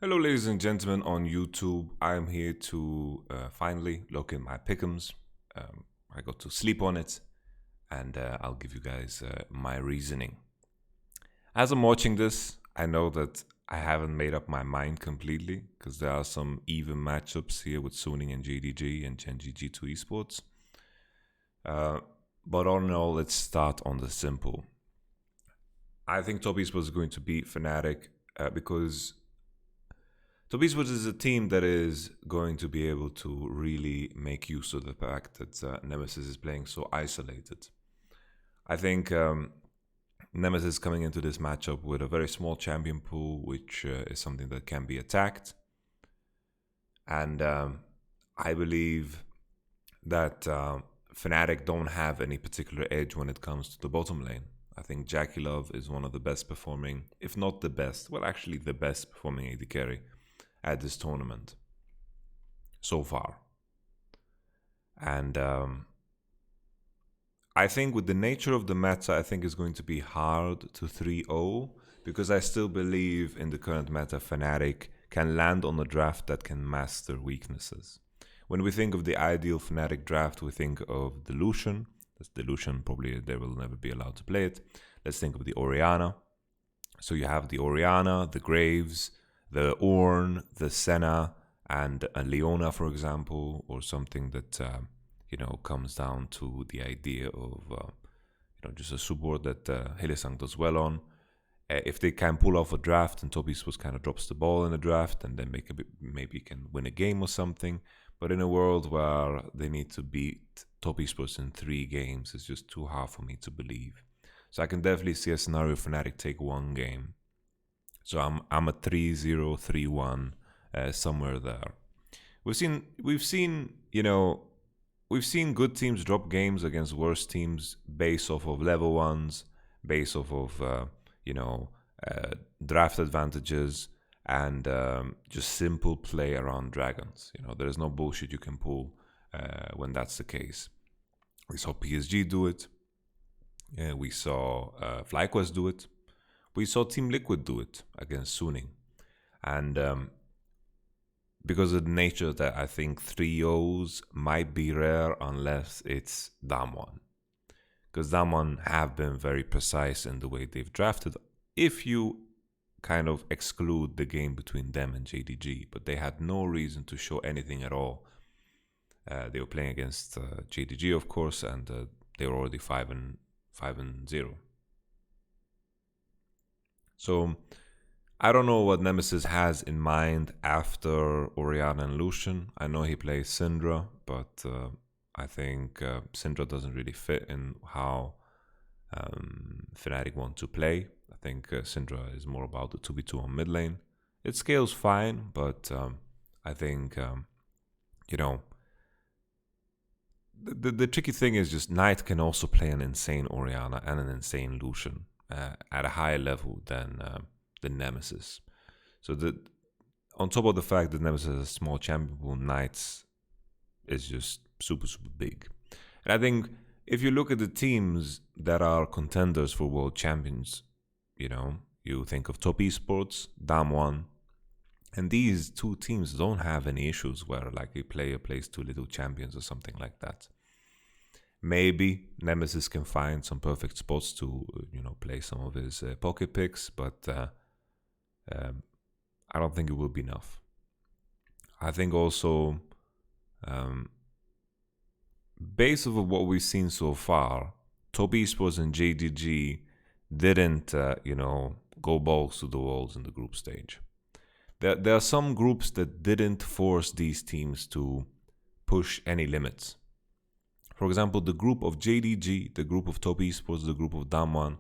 Hello, ladies and gentlemen on YouTube. I'm here to finally look at my Pickems. I got to sleep on it, and I'll give you guys my reasoning. As I'm watching this, I know that I haven't made up my mind completely because there are some even matchups here with Suning and JDG and Gen.G G2 Esports. But all in all, let's start on the simple. I think Top Esports is going to beat Fnatic because Top Esports is a team that is going to be able to really make use of the fact that Nemesis is playing so isolated. I think Nemesis coming into this matchup with a very small champion pool, which is something that can be attacked. And I believe that Fnatic don't have any particular edge when it comes to the bottom lane. I think Jackie Love is one of the best performing, if not the best, well, actually the best performing AD carry at this tournament so far. And I think with the nature of the meta, I think it's going to be hard to 3-0 because I still believe in the current meta, Fnatic can land on a draft that can master weaknesses. When we think of the ideal Fnatic draft, we think of the Lucian. That's the Lucian, probably they will never be allowed to play it. Let's think of the Orianna. So you have the Orianna, the Graves, the Ornn, the Senna, and a Leona, for example, or something that comes down to the idea of just a support that Hylissang does well on. If they can pull off a draft and Top Esports kind of drops the ball in a draft and then maybe can win a game or something. But in a world where they need to beat Top Esports in 3 games, it's just too hard for me to believe. So I can definitely see a scenario Fnatic take 1 game. So I'm a 3-0, 3-1, somewhere there. We've seen good teams drop games against worse teams based off of level ones, based off of draft advantages, and just simple play around dragons. There is no bullshit you can pull when that's the case. We saw PSG do it. We saw FlyQuest do it. We saw Team Liquid do it against Suning. And because of the nature that I think 3-0s might be rare unless it's Damwon. Because Damwon have been very precise in the way they've drafted. If you kind of exclude the game between them and JDG, but they had no reason to show anything at all. They were playing against JDG, of course, and they were already 5-0. So I don't know what Nemesis has in mind after Orianna and Lucian. I know he plays Syndra, but I think Syndra doesn't really fit in how Fnatic want to play. I think Syndra is more about the 2v2 on mid lane. It scales fine, but I think, the tricky thing is just Knight can also play an insane Orianna and an insane Lucian at a higher level than the Nemesis. So on top of the fact that Nemesis is a small champion pool, Knights is just super, super big. And I think if you look at the teams that are contenders for world champions, you think of Top Esports, Damwon, and these 2 teams don't have any issues where like a player plays 2 little champions or something like that. Maybe Nemesis can find some perfect spots to play some of his pocket picks, but I don't think it will be enough. I think also, based off of what we've seen so far, Top Esports and JDG didn't go balls to the walls in the group stage. There are some groups that didn't force these teams to push any limits. For example, the group of JDG, the group of Top Esports, the group of Damwon,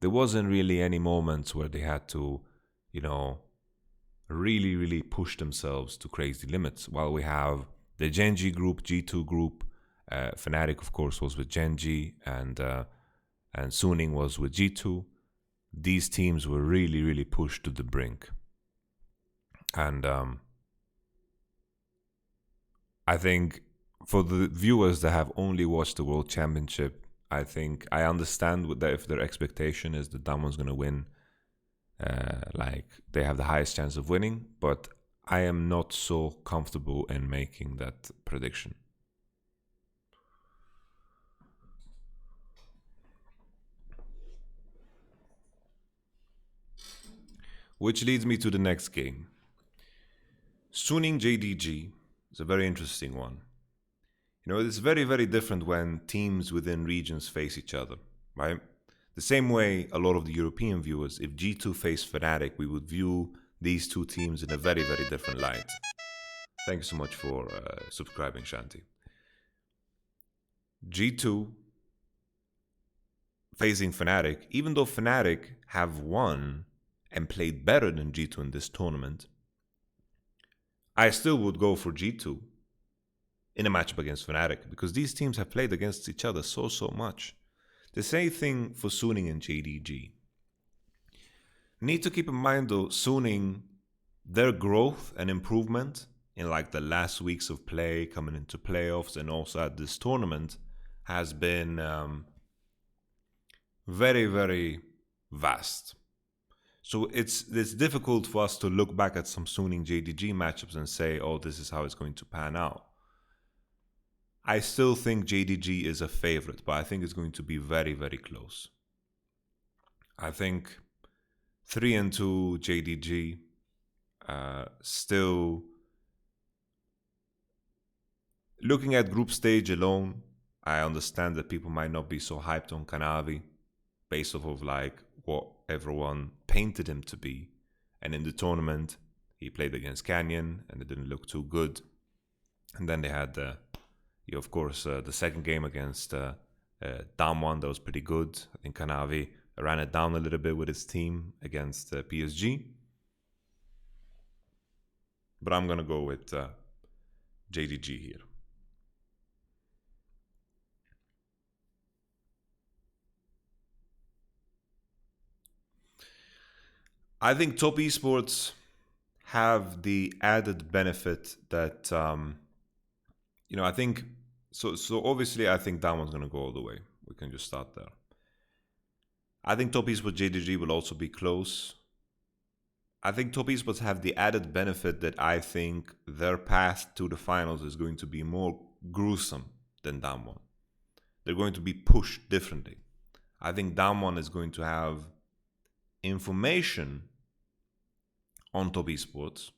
there wasn't really any moments where they had to, really, really push themselves to crazy limits. While we have the Gen.G group, G2 group, Fnatic, of course, was with Gen.G, and Suning was with G2. These teams were really, really pushed to the brink. And I think for the viewers that have only watched the World Championship, I think I understand that if their expectation is that Damwon's going to win like they have the highest chance of winning, but I am not so comfortable in making that prediction. Which leads me to the next game. Suning JDG is a very interesting one. You know, it's very, very different when teams within regions face each other, right? The same way a lot of the European viewers, if G2 faced Fnatic, we would view these two teams in a very, very different light. Thank you so much for subscribing, Shanti. G2 facing Fnatic, even though Fnatic have won and played better than G2 in this tournament, I still would go for G2 in a matchup against Fnatic because these teams have played against each other so much. The same thing for Suning and JDG. Need to keep in mind though, Suning, their growth and improvement in like the last weeks of play, coming into playoffs, and also at this tournament has been very, very vast. So it's difficult for us to look back at some Suning JDG matchups and say, oh, this is how it's going to pan out. I still think JDG is a favorite, but I think it's going to be very, very close. I think 3-2 JDG still looking at group stage alone. I understand that people might not be so hyped on Kanavi based off of like what everyone painted him to be. And in the tournament, he played against Canyon and it didn't look too good. And then they had, of course, the second game against Damwon that was pretty good. I think Kanavi ran it down a little bit with his team against PSG. But I'm going to go with JDG here. I think top esports have the added benefit that, I think, so obviously I think that one's going to go all the way. We can just start there. I think top esports JDG will also be close. I think top esports have the added benefit that I think their path to the finals is going to be more gruesome than Damwon. They're going to be pushed differently. I think Damwon is going to have information on top esports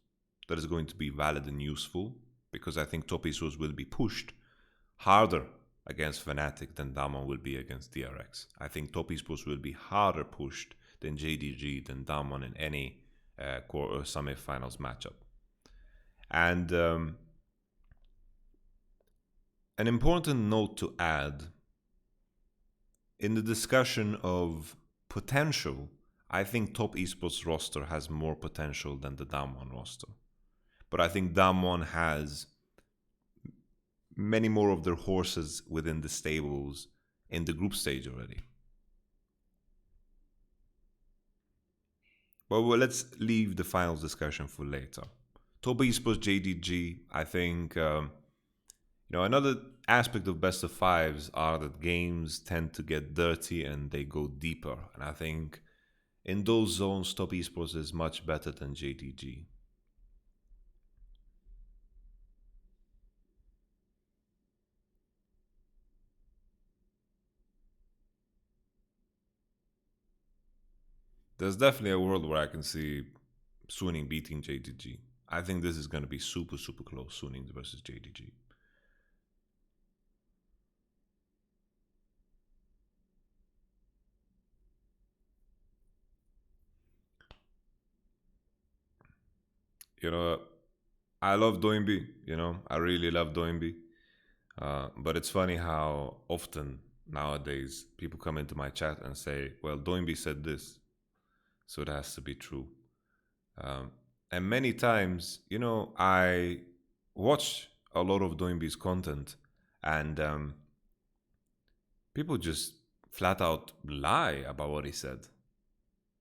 that is going to be valid and useful, because I think top esports will be pushed harder against Fnatic than Damwon will be against DRX. I think top esports will be harder pushed than JDG, than Damwon in any semi-finals matchup. And an important note to add, in the discussion of potential, I think top esports roster has more potential than the Damwon roster. But I think Damwon has many more of their horses within the stables in the group stage already. But let's leave the finals discussion for later. Top esports JDG, I think, another aspect of best of fives are that games tend to get dirty and they go deeper. And I think in those zones, top esports is much better than JDG. There's definitely a world where I can see Suning beating JDG. I think this is going to be super, super close, Suning versus JDG. I love Doinby, I really love Doinby. But it's funny how often nowadays people come into my chat and say, well, Doinby said this, so it has to be true. And many times, I watch a lot of Doinby's content and people just flat out lie about what he said.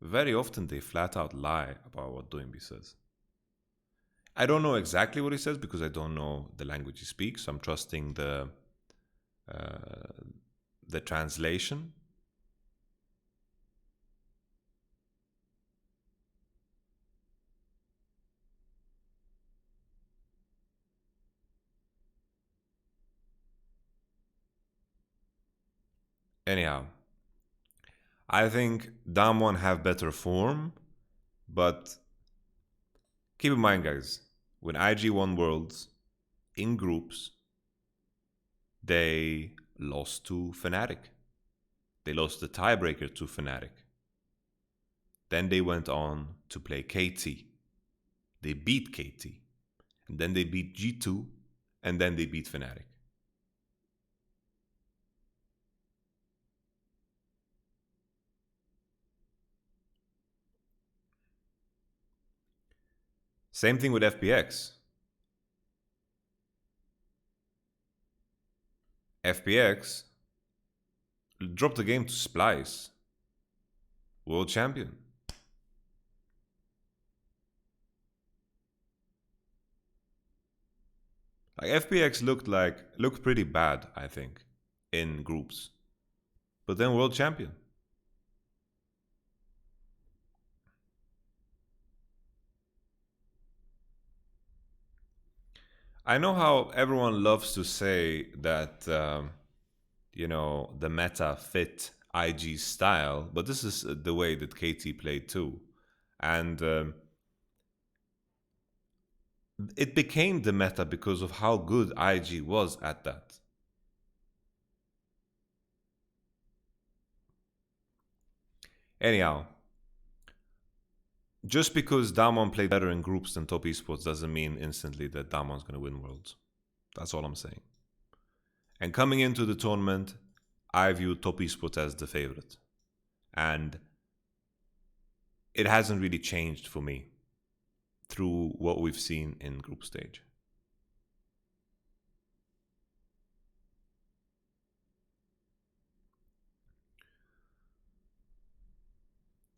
Very often they flat out lie about what Doinby says. I don't know exactly what he says because I don't know the language he speaks. So I'm trusting the translation. Anyhow, I think Damwon have better form, but keep in mind, guys, when IG won Worlds in groups, they lost to Fnatic. They lost the tiebreaker to Fnatic. Then they went on to play KT. They beat KT. And then they beat G2. And then they beat Fnatic. Same thing with FPX. FPX dropped the game to Splice, world champion. Like FPX looked pretty bad, I think, in groups, but then world champion. I know how everyone loves to say that the meta fit IG's style, but this is the way that KT played too, and it became the meta because of how good IG was at that. Anyhow, just because Damwon played better in groups than Top Esports doesn't mean instantly that Damwon's going to win Worlds. That's all I'm saying. And coming into the tournament, I view Top Esports as the favorite. And it hasn't really changed for me through what we've seen in group stage.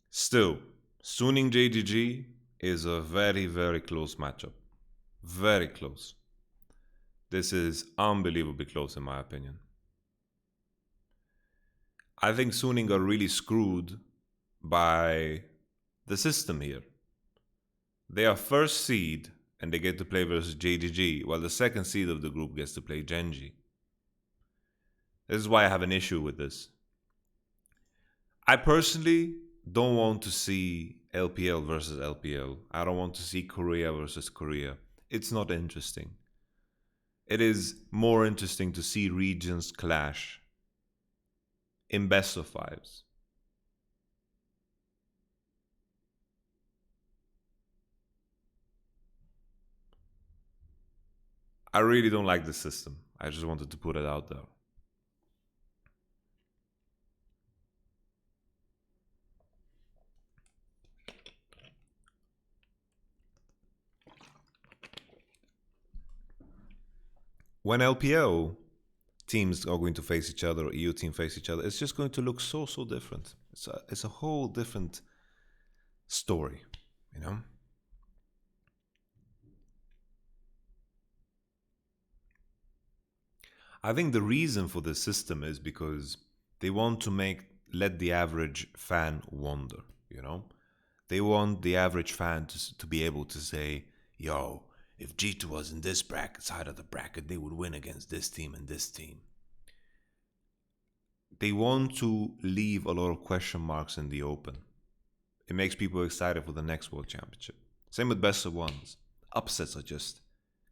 Still, Suning Gen.G is a very, very close matchup. Very close. This is unbelievably close in my opinion. I think Suning are really screwed by the system here. They are first seed and they get to play versus Gen.G, while the second seed of the group gets to play Gen.G. This is why I have an issue with this. I personally don't want to see LPL versus LPL. I don't want to see Korea versus Korea. It's not interesting. It is more interesting to see regions clash in best of fives. I really don't like the system. I just wanted to put it out there. When LPL teams are going to face each other or EU team face each other, it's just going to look so different. It's a whole different story, you know? I think the reason for this system is because they want to let the average fan wonder, you know? They want the average fan to be able to say, yo, if G2 was in this side of the bracket, they would win against this team and this team. They want to leave a lot of question marks in the open. It makes people excited for the next World Championship. Same with best of ones. Upsets are just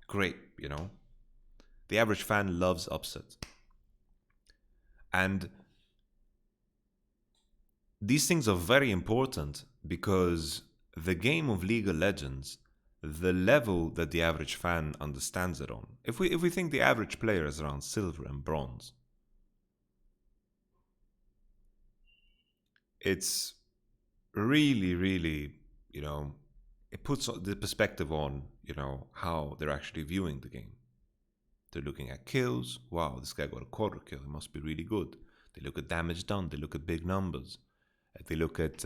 great, you know? The average fan loves upsets. And these things are very important because the game of League of Legends, the level that the average fan understands it on. If we think the average player is around silver and bronze, it's really, you know, it puts the perspective on, you know, how they're actually viewing the game. They're looking at kills. Wow, this guy got a quarter kill. It must be really good. They look at damage done. They look at big numbers. They look at,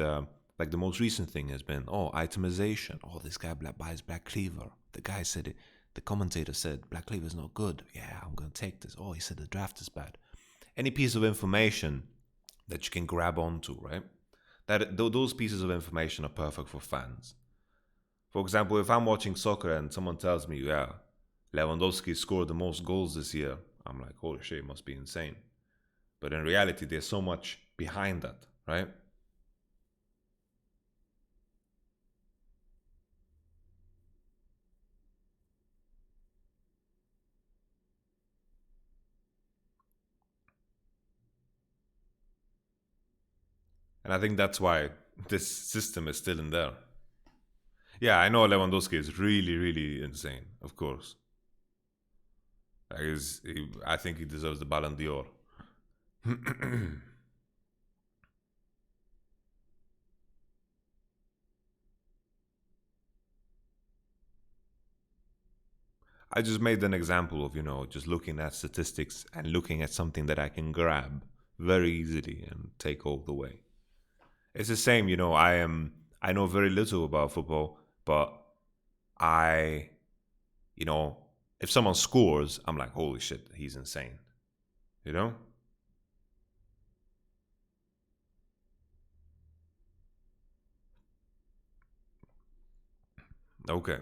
like the most recent thing has been, itemization. Oh, this guy buys Black Cleaver. The guy said it. The commentator said Black Cleaver is not good. Yeah, I'm going to take this. Oh, he said the draft is bad. Any piece of information that you can grab onto, right? Those pieces of information are perfect for fans. For example, if I'm watching soccer and someone tells me, yeah, Lewandowski scored the most goals this year, I'm like, holy shit, it must be insane. But in reality, there's so much behind that, right? And I think that's why this system is still in there. Yeah, I know Lewandowski is really, really insane, of course. I think he deserves the Ballon d'Or. I just made an example of, just looking at statistics and looking at something that I can grab very easily and take all the way. It's the same, I know very little about football, but I, you know, if someone scores, I'm like, holy shit, he's insane. You know? Okay.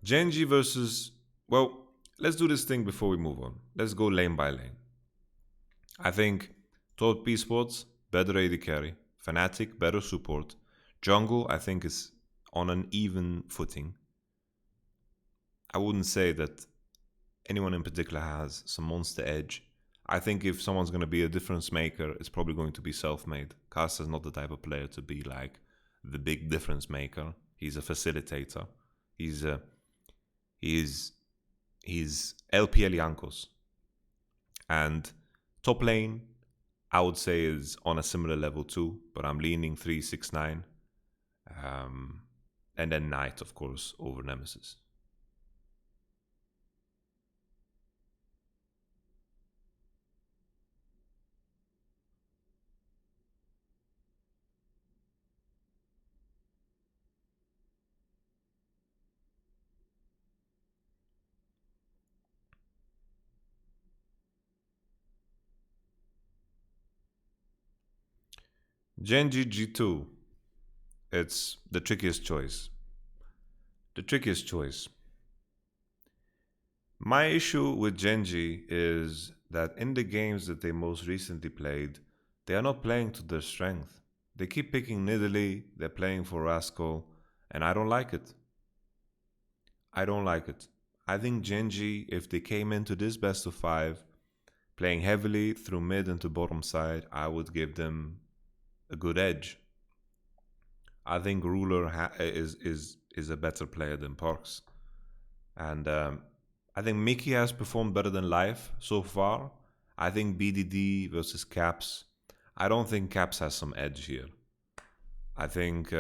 Gen.G versus, well, let's do this thing before we move on. Let's go lane by lane. I think top Esports, better AD carry. Fnatic, better support. Jungle, I think, is on an even footing. I wouldn't say that anyone in particular has some monster edge. I think if someone's going to be a difference maker, it's probably going to be self-made. Cast is not the type of player to be like the big difference maker. He's a facilitator. He's a he's he's LPL Yankos. And top lane, I would say is on a similar level too, but I'm leaning 369. Um, and then Knight, of course, over Nemesis. Gen.G G2, it's the trickiest choice. The trickiest choice. My issue with Gen.G is that in the games that they most recently played, they are not playing to their strength. They keep picking Nidalee, they're playing for Rascal, and I don't like it. I don't like it. I think Gen.G, if they came into this best of five, playing heavily through mid and to bottom side, I would give them a good edge. I think Ruler is a better player than Parks, and I think Mickey has performed better than Life so far. I think BDD versus Caps. I don't think Caps has some edge here. I think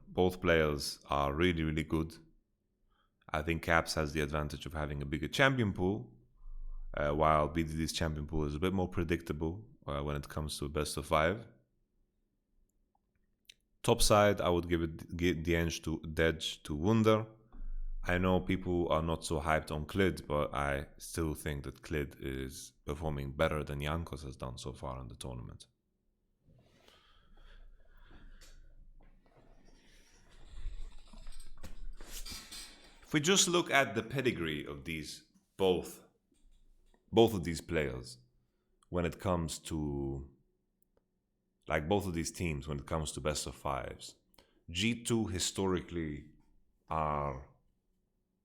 both players are really, really good. I think Caps has the advantage of having a bigger champion pool, while BDD's champion pool is a bit more predictable when it comes to best of five. Top side, I would give the edge to Wunder. I know people are not so hyped on Klid, but I still think that Klid is performing better than Jankos has done so far in the tournament. If we just look at the pedigree of these both of these players when it comes to both of these teams when it comes to best of fives, G2 historically are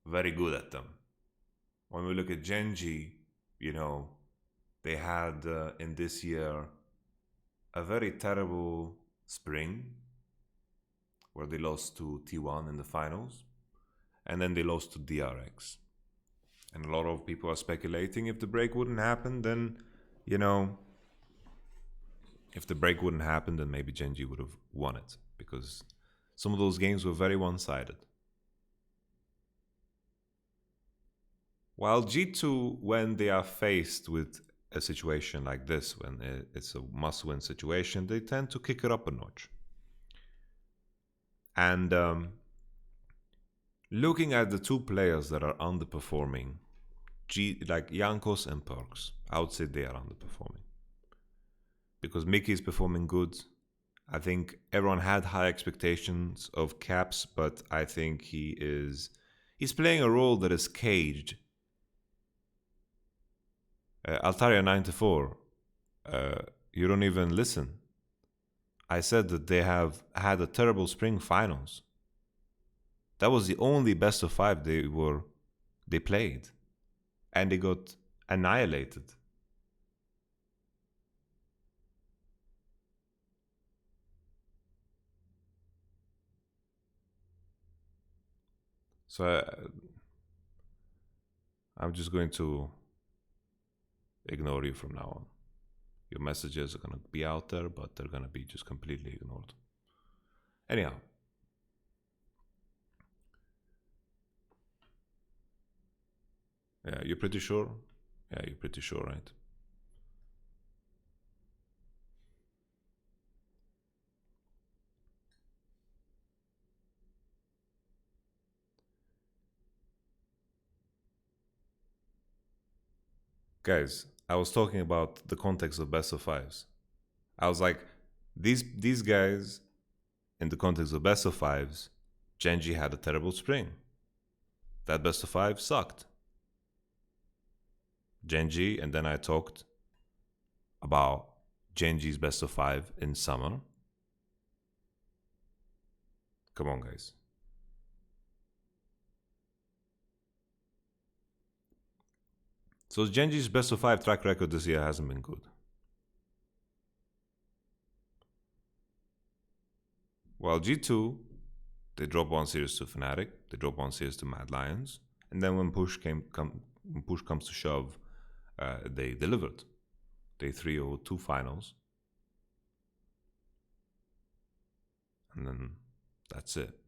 very good at them. When we look at Gen.G, they had in this year a very terrible spring where they lost to T1 in the finals, and then they lost to DRX. And a lot of people are speculating if the break wouldn't happen, then, if the break wouldn't happen, then maybe Gen.G would have won it, because some of those games were very one-sided. While G2, when they are faced with a situation like this, when it's a must-win situation, they tend to kick it up a notch. And looking at the two players that are underperforming, like Jankos and Perks, I would say they are underperforming. Because Mickey is performing good. I think everyone had high expectations of Caps, but I think he's playing a role that is caged. Altaria 94. You don't even listen. I said that they have had a terrible spring finals. That was the only best of 5 they played, and they got annihilated. So I'm just going to ignore you from now on. Your messages are going to be out there, but they're going to be just completely ignored. Anyhow. Yeah, you're pretty sure? Yeah, you're pretty sure, right? Guys, I was talking about the context of best of 5s. I was like, these guys, in the context of best of 5s, Gen.G had a terrible spring. That best of 5 sucked. Gen.G, and then I talked about Gen.G's best of 5 in summer. Come on, guys. So Gen.G's best of 5 track record this year hasn't been good. Well, G2, they dropped 1 series to Fnatic, they dropped 1 series to Mad Lions, and then when push comes to shove, they delivered. They 3-0 2 finals, and then that's it.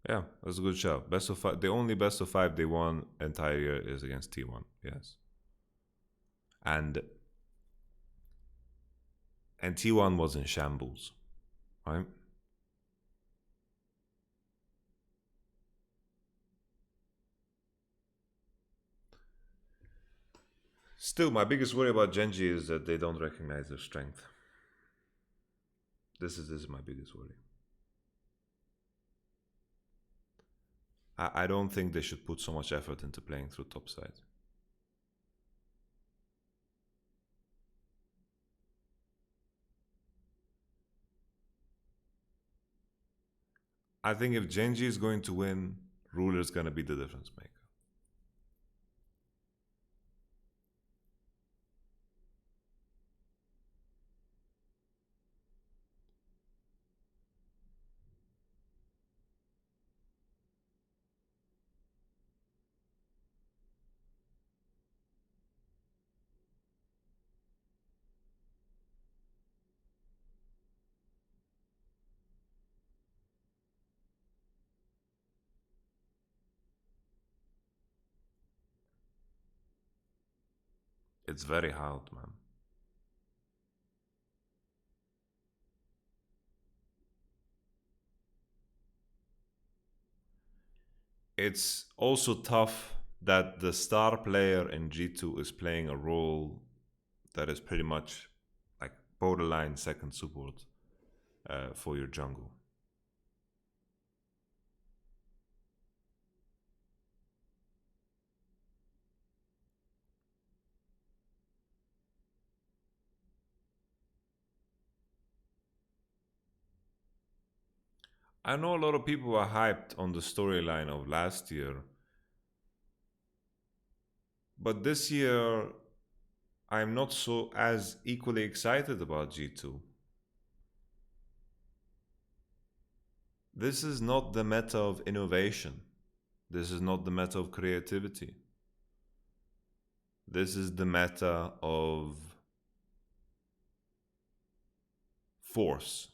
Yeah, that's a good show. Best of 5. The only best of 5 they won entire year is against T1. Yes, and T1 was in shambles, right? Still, my biggest worry about Gen.G is that they don't recognize their strength. This is my biggest worry. I don't think they should put so much effort into playing through topside. I think if Gen.G is going to win, Ruler is going to be the difference maker. It's very hard, man. It's also tough that the star player in G2 is playing a role that is pretty much like borderline second support for your jungle. I know a lot of people are hyped on the storyline of last year, but this year I'm not so as equally excited about G2. This is not the meta of innovation. This is not the meta of creativity. This is the meta of force.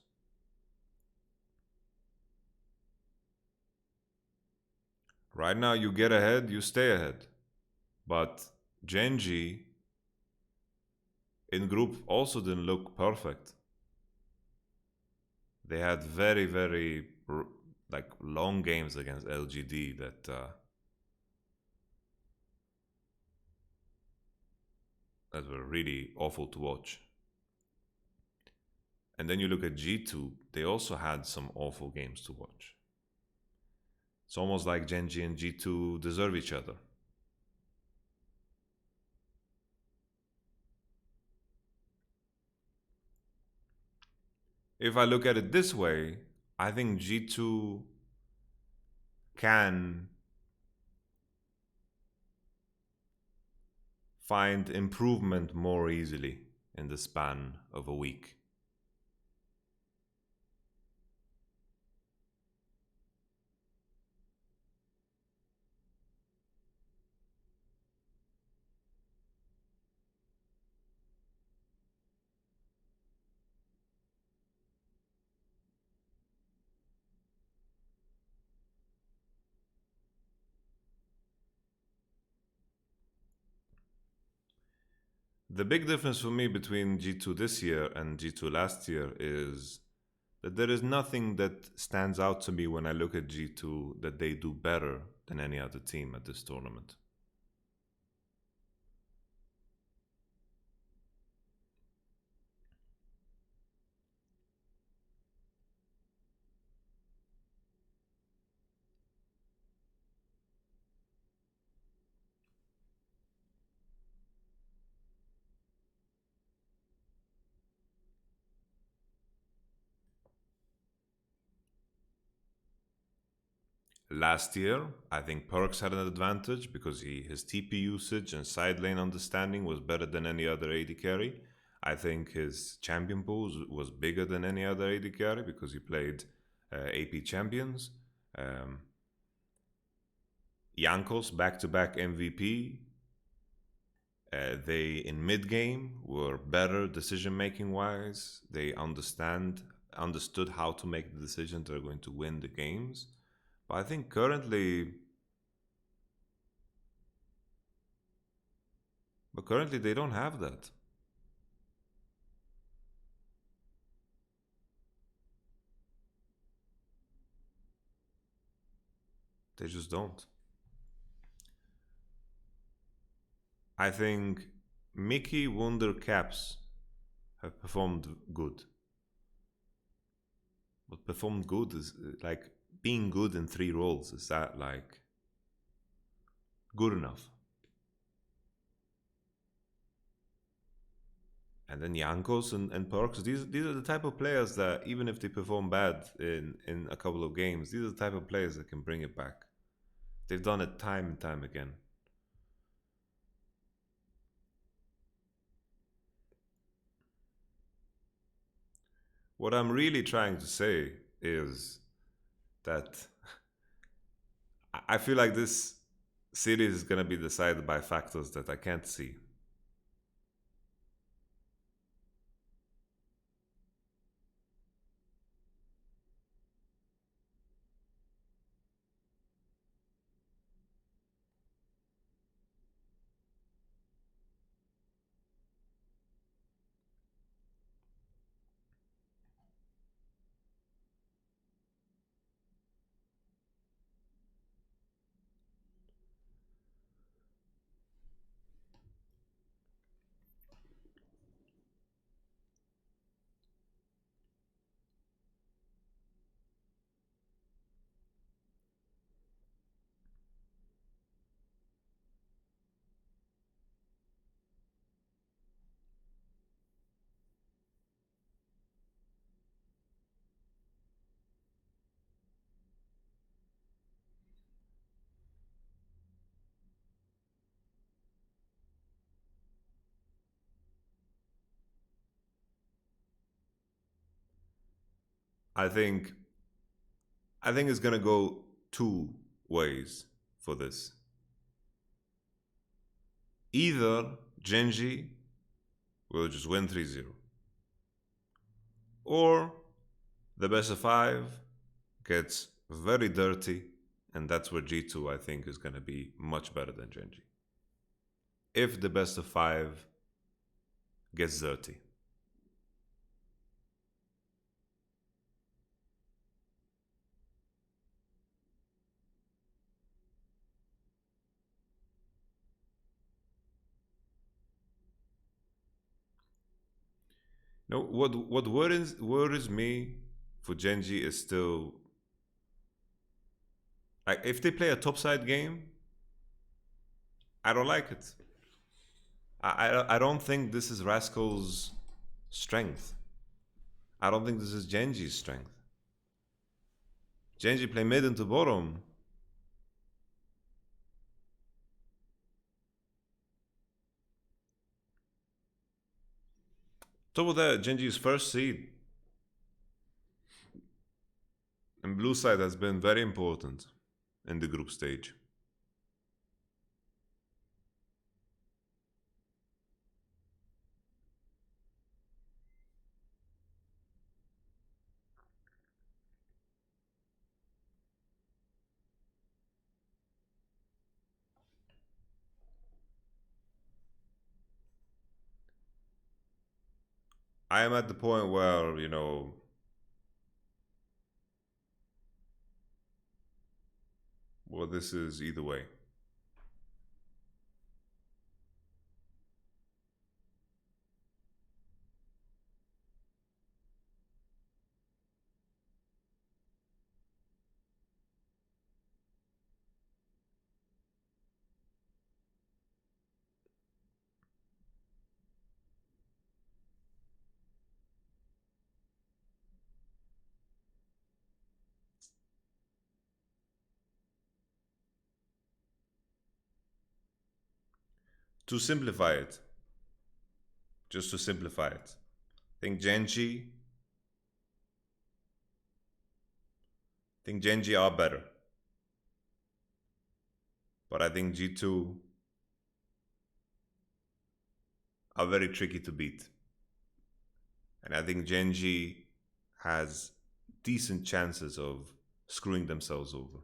Right now, you get ahead, you stay ahead. But Gen.G in group also didn't look perfect. They had very, very like long games against LGD that were really awful to watch. And then you look at G2, they also had some awful games to watch. It's almost like Gen.G and G2 deserve each other. If I look at it this way, I think G2 can find improvement more easily in the span of a week. The big difference for me between G2 this year and G2 last year is that there is nothing that stands out to me when I look at G2 that they do better than any other team at this tournament. Last year, I think Perks had an advantage because his TP usage and side lane understanding was better than any other AD carry. I think his champion pool was bigger than any other AD carry because he played AP champions. Um, Jankos back to back MVP. They in mid game were better decision making wise. They understood how to make the decisions that are going to win the games. But I think currently they don't have that. They just don't. I think Mickey Wonder Caps have performed good. But performed good is like being good in three roles. Is that like good enough? And then Yankos and Perks, these are the type of players that even if they perform bad in a couple of games, these are the type of players that can bring it back. They've done it time and time again. What I'm really trying to say is that I feel like this series is going to be decided by factors that I can't see. I think I think it's gonna go two ways for this. Either Gen.G will just win 3-0, or the best of five gets very dirty, and that's where G2 I think is gonna be much better than Gen.G. If the best of five gets dirty. No, what worries me for Gen.G is still like if they play a topside game, I don't like it. I don't think this is Rascal's strength. I don't think this is Gen.G's strength. Gen.G play mid into bottom. Top of that, Gen.G's first seed and blue side has been very important in the group stage. I am at the point where, well, this is either way. To simplify it, just to simplify it, think Gen.G are better, but I think G2 are very tricky to beat. And I think Gen.G has decent chances of screwing themselves over.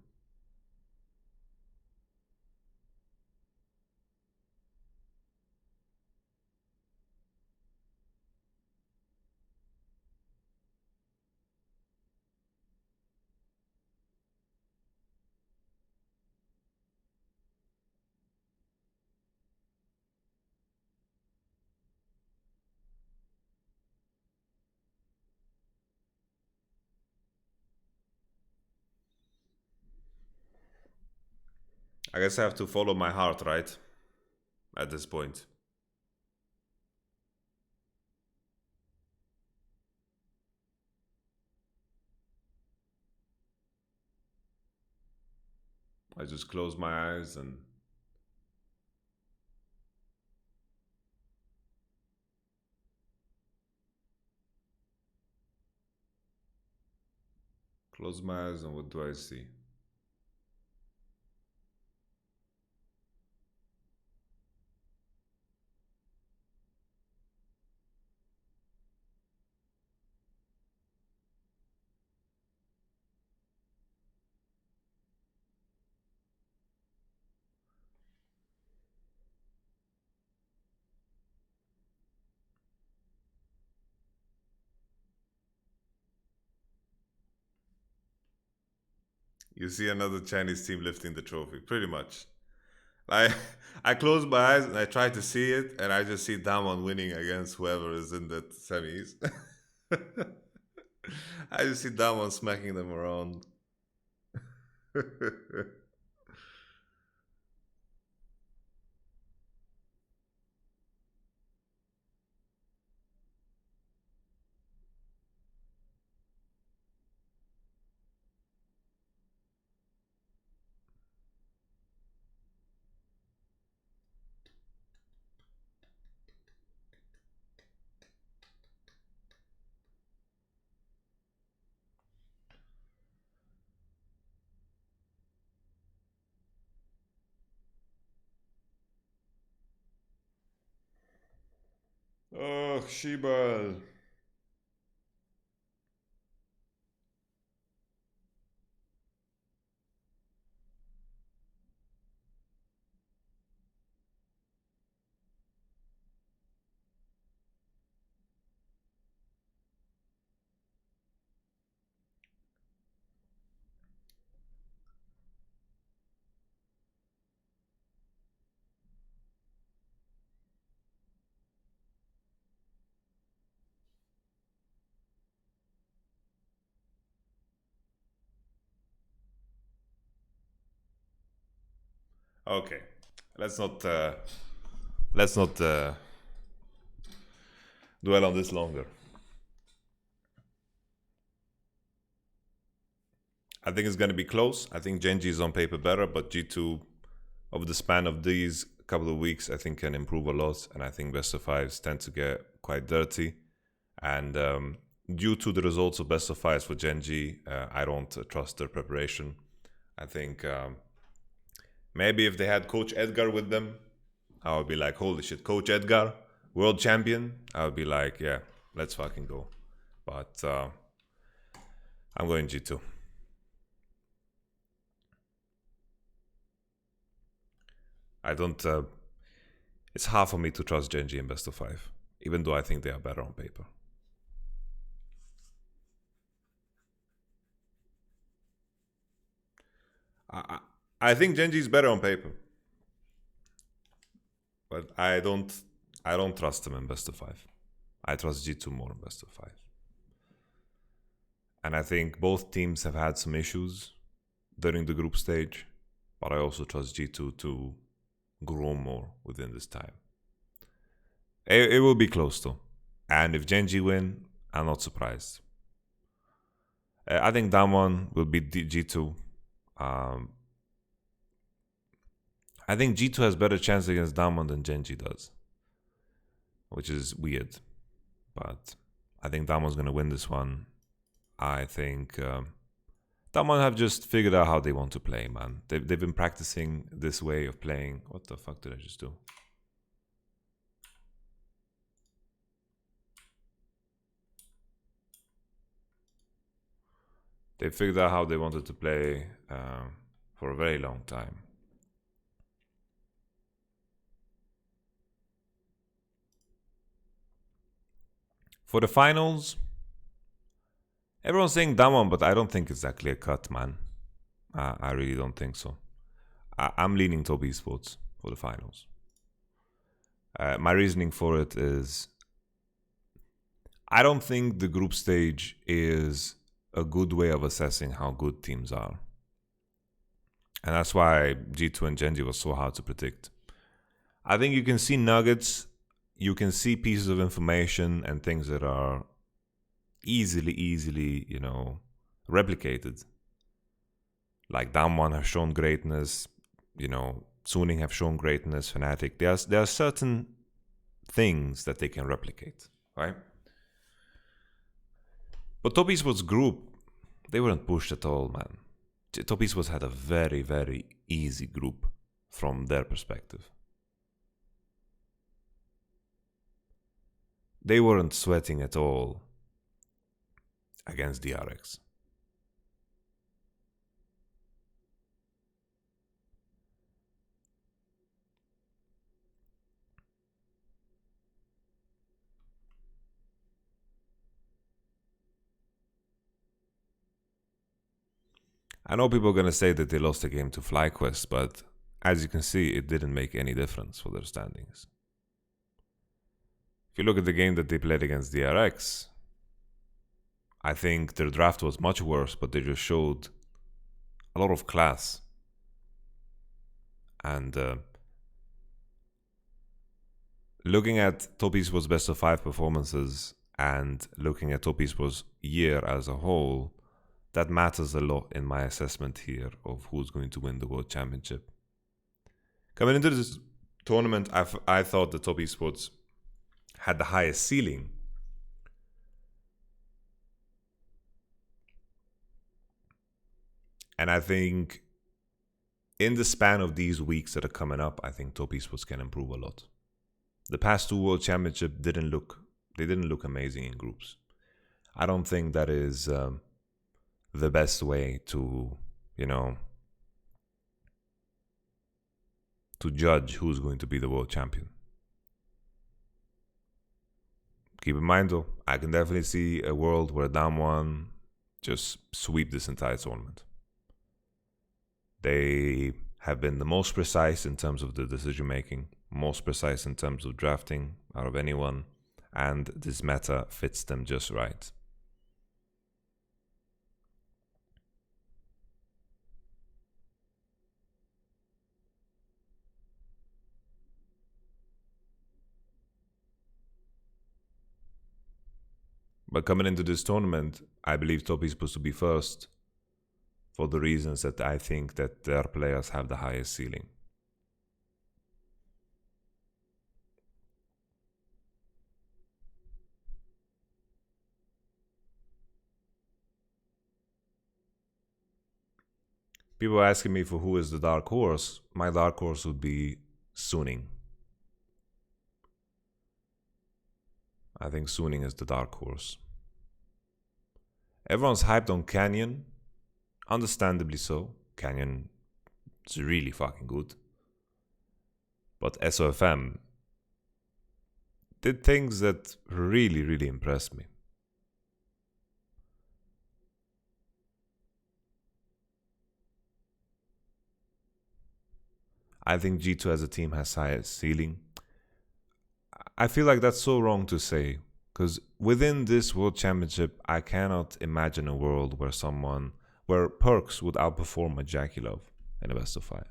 I guess I have to follow my heart, right? At this point. I just close my eyes and close my eyes, and what do I see? You see another Chinese team lifting the trophy, pretty much. I I close my eyes and I try to see it, and I just see Damon winning against whoever is in the semis. I just see Damon smacking them around. Oh, Shibal. Okay, let's not let's not dwell on this longer. I think it's going to be close. I think Gen.G is on paper better, but G2, over the span of these couple of weeks, I think can improve a lot. And I think best of fives tend to get quite dirty. And due to the results of best of fives for Gen.G, I don't trust their preparation. I think maybe if they had Coach Edgar with them, I would be like, holy shit, Coach Edgar, world champion. I would be like, yeah, let's fucking go. But I'm going G2. I don't. It's hard for me to trust Gen.G in best of five, even though I think they are better on paper. I think Gen.G is better on paper, but I don't trust them in best of five. I trust G2 more in best of five. And I think both teams have had some issues during the group stage, but I also trust G2 to grow more within this time. It will be close though. And if Gen.G win, I'm not surprised. I think Damwon will beat G2. I think G2 has better chance against Damwon than Gen.G does, which is weird. But I think Damwon's going to win this one. I think Damwon have just figured out how they want to play, man. They've been practicing this way of playing. What the fuck did I just do? They figured out how they wanted to play for a very long time. For the finals, everyone's saying Damwon, but I don't think it's that clear cut, man. I really don't think so. I'm leaning to Esports for the finals. My reasoning for it is I don't think the group stage is a good way of assessing how good teams are. And that's why G2 and Gen.G was so hard to predict. I think you can see nuggets, you can see pieces of information and things that are easily, replicated. Like Damwon have shown greatness, Suning have shown greatness, Fnatic. There are certain things that they can replicate, right? But Top Esports group, they weren't pushed at all, man. Top Esports had a very easy group from their perspective. They weren't sweating at all against DRX. I know people are going to say that they lost the game to FlyQuest, but as you can see, it didn't make any difference for their standings. If you look at the game that they played against DRX, I think their draft was much worse, but they just showed a lot of class. And looking at Top Esports best of 5 performances and looking at Top Esports year as a whole, that matters a lot in my assessment here of who's going to win the World Championship. Coming into this tournament, I thought the Top Esports had the highest ceiling. And I think in the span of these weeks that are coming up, I think Top Esports can improve a lot. The past two World Championships didn't look amazing in groups. I don't think that is the best way to, to judge who's going to be the world champion. Keep in mind though, I can definitely see a world where Damwon just sweep this entire tournament. They have been the most precise in terms of the decision making, most precise in terms of drafting out of anyone, and this meta fits them just right. But coming into this tournament, I believe Top Esports to be first for the reasons that I think that their players have the highest ceiling. People are asking me for who is the dark horse. My dark horse would be Suning. I think Suning is the dark horse. Everyone's hyped on Canyon. Understandably so. Canyon is really fucking good. But SOFM did things that really, really impressed me. I think G2 as a team has highest ceiling. I feel like that's so wrong to say, because within this World Championship, I cannot imagine a world where Perks would outperform a Jakilov in a best of 5.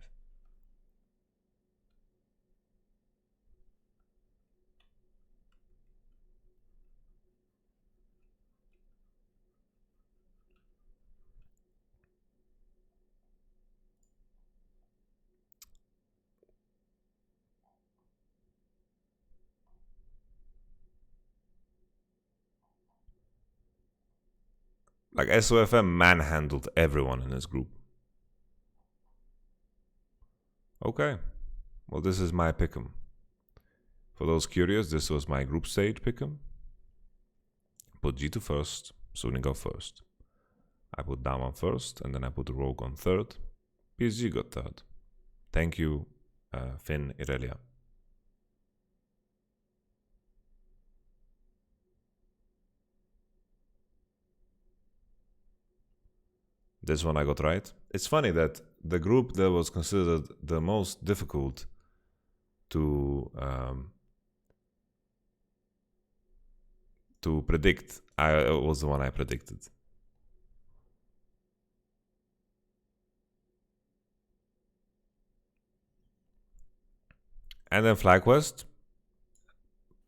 Like SOFM manhandled everyone in this group. Okay, well this is my Pickem. For those curious, this was my group stage Pickem. Put G2 first, Suning go first. I put Daman first, and then I put Rogue on third. PSG got third. Thank you, Finn Irelia. This one I got right. It's funny that the group that was considered the most difficult to predict, was the one I predicted. And then FlagQuest,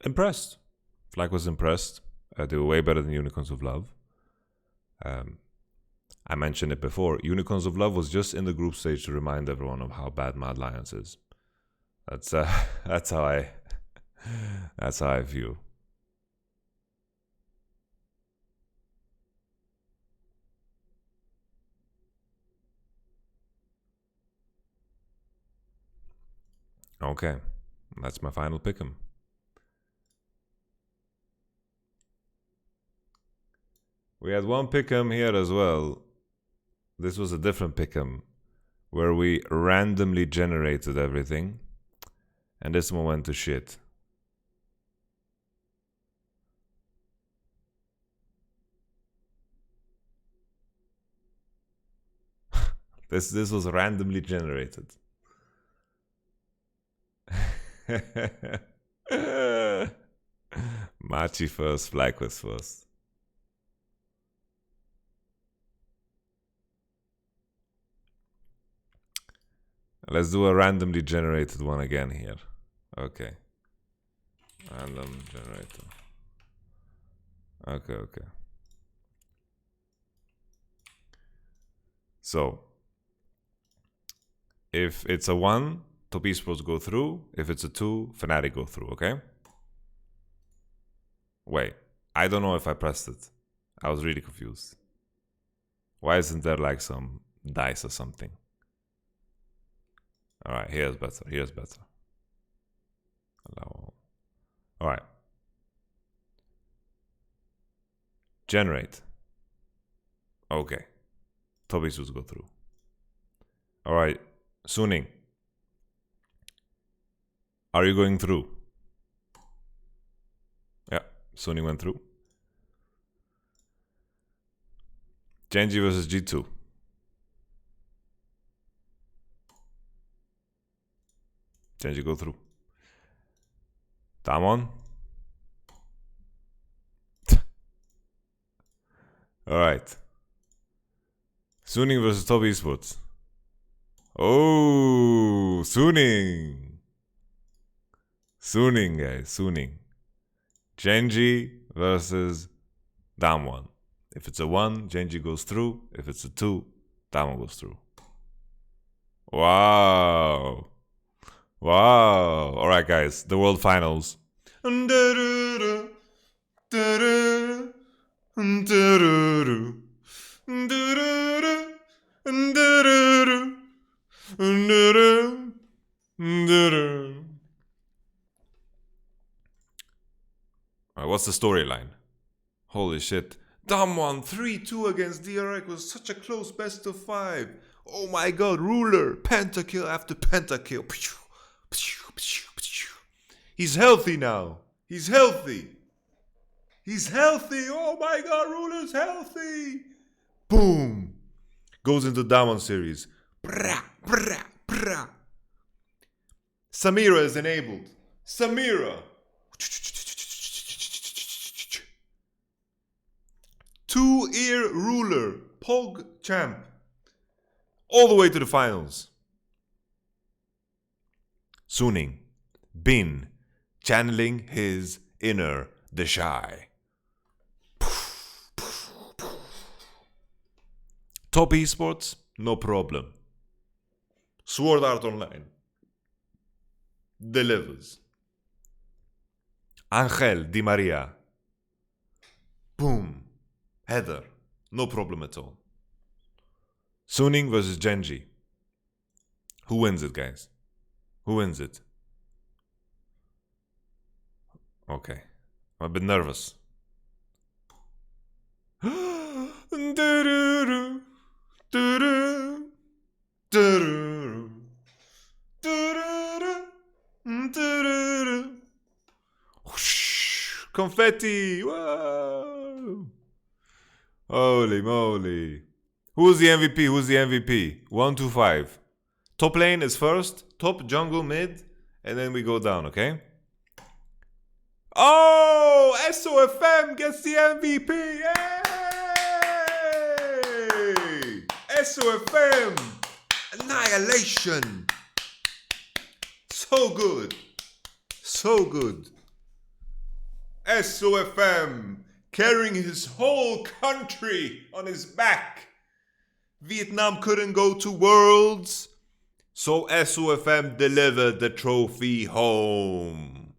impressed. FlagQuest impressed. They were way better than Unicorns of Love. I mentioned it before. Unicorns of Love was just in the group stage to remind everyone of how bad Mad Lions is. That's how I view. Okay, that's my final Pickem. We had one Pickem here as well. This was a different Pickem, where we randomly generated everything, and this one went to shit. This was randomly generated. Machi first, FlagQuest first. Let's do a randomly generated one again here. Okay. Random generator. Okay. So, if it's a 1, Top Esports go through. If it's a 2, Fnatic go through, okay? Wait, I don't know if I pressed it. I was really confused. Why isn't there like some dice or something? Alright, here's better. Alright. Generate. Okay. Top Esports go through. Alright, Suning. Are you going through? Yeah, Suning went through. Gen.G versus G2. Gen.G go through. Damon. Alright. Suning versus Top Esports. Oh, Suning, guys, Suning. Gen.G versus down 1. If it's a 1, Gen.G goes through. If it's a 2, down 1 goes through. Wow. Wow. Alright, guys. The World Finals. Alright, what's the storyline? Holy shit. Damwon 3-2 against DRX was such a close best of 5. Oh my god, ruler. Pentakill after pentakill. He's healthy now. He's healthy. He's healthy. Oh my god, ruler's healthy. Boom. Goes into Damwon series. Samira is enabled. Samira. 2-ear ruler. Pog champ. All the way to the finals. Suning. Bin. Channeling his inner the shy. Top esports, no problem. Sword Art Online delivers. Angel Di Maria. Boom. Heather. No problem at all. Suning versus Gen.G. Who wins it, guys? Who wins it? Okay. I'm a bit nervous. Confetti! Whoa! Holy moly. Who's the MVP? Who's the MVP? 1, 2, 5. Top lane is first, top jungle mid, and then we go down, okay? Oh! SOFM gets the MVP! Yay! SOFM! Annihilation! So good! So good! SOFM carrying his whole country on his back. Vietnam couldn't go to Worlds, so SOFM delivered the trophy home.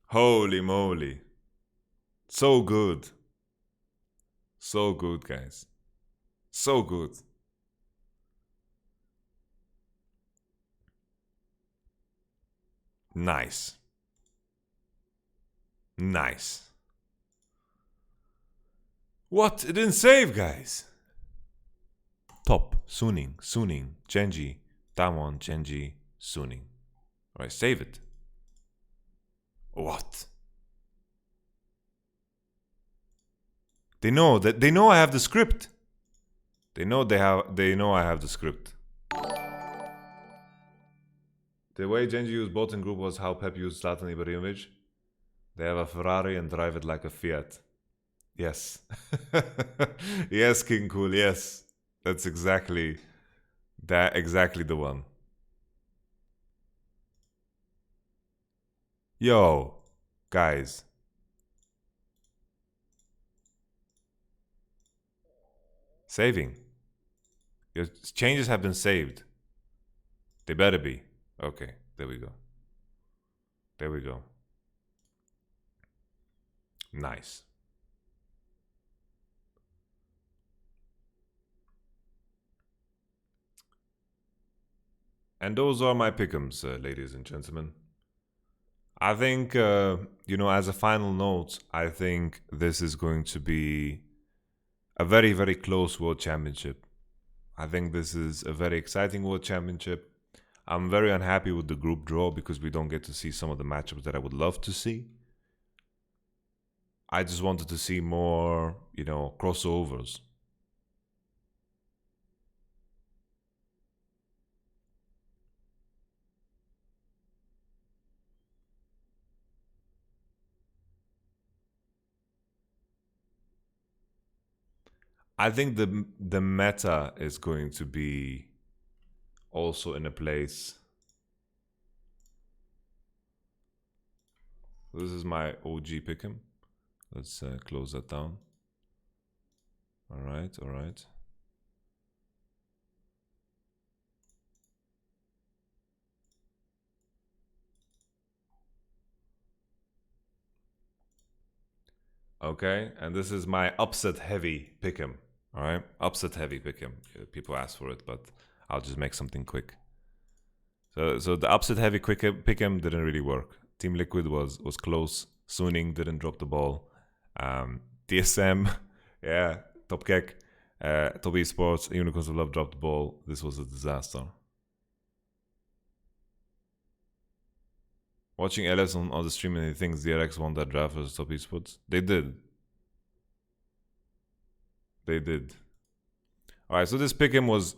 Holy moly. So good. So good, guys. So good. Nice. Nice. What? It didn't save, guys. Top. Suning. Gen.G. Damwon, Gen.G. Suning. Alright, save it. What? They know I have the script. They know I have the script. The way Gen.G used bot in group was how Pep used Zlatan Ibrahimovic. They have a Ferrari and drive it like a Fiat. Yes. Yes, King Cool, yes. That's exactly the one. Yo, guys. Saving. Your changes have been saved. They better be. Okay, there we go. There we go. Nice. And those are my pickems, ladies and gentlemen. I think, as a final note, I think this is going to be a very, very close World Championship. I think this is a very exciting World Championship. I'm very unhappy with the group draw because we don't get to see some of the matchups that I would love to see. I just wanted to see more, crossovers. I think the meta is going to be also in a place. This is my OG Pickem. Let's close that down. All right, all right. Okay, and this is my upset heavy Pickem. All right, upset heavy Pickem. People ask for it, but I'll just make something quick. So the upset heavy quick Pickem didn't really work. Team Liquid was close. Suning didn't drop the ball. TSM, yeah, Top Keck, Top Esports, Unicorns of Love dropped the ball. This was a disaster. Watching LS on the stream and he thinks DRX won that draft versus Top Esports. They did. They did. Alright, so this Pickem was...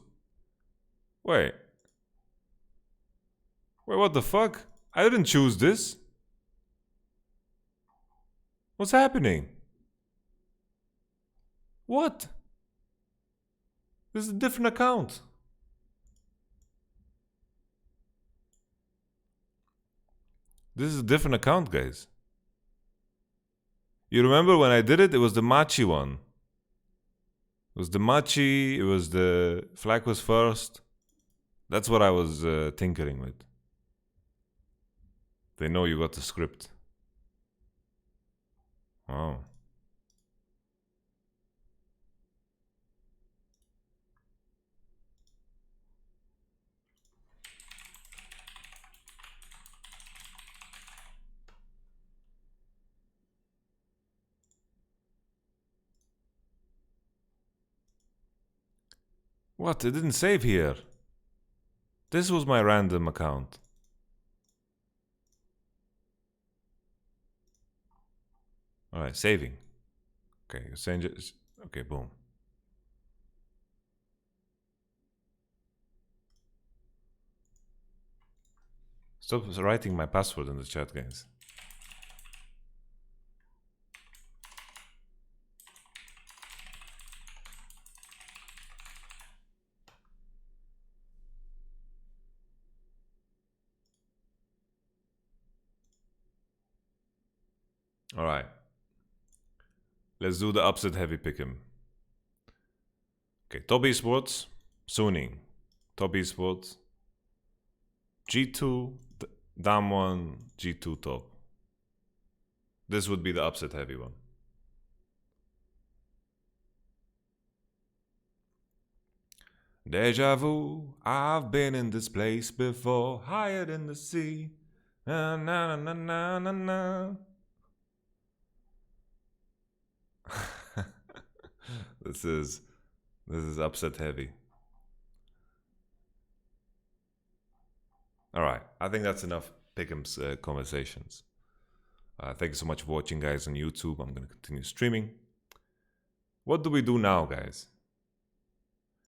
Wait, what the fuck? I didn't choose this. What's happening? What? This is a different account. This is a different account, guys. You remember when I did it? It was the Machi one. It was the Machi, it was the flag was first. That's what I was tinkering with. They know you got the script. Oh. What? It didn't save here. This was my random account. Alright, saving. Okay, you're saying just... Okay, boom. Stop writing my password in the chat, guys. Alright. Let's do the upset heavy Pickem. Okay, Top Esports, Suning. Top Esports, G2, Damwon, G2 top. This would be the upset heavy one. Deja vu, I've been in this place before, higher than the sea. Na na na na na na. This is upset heavy. All right, I think that's enough Pickem's conversations. Thank you so much for watching, guys, on YouTube. I'm going to continue streaming. What do we do now, guys?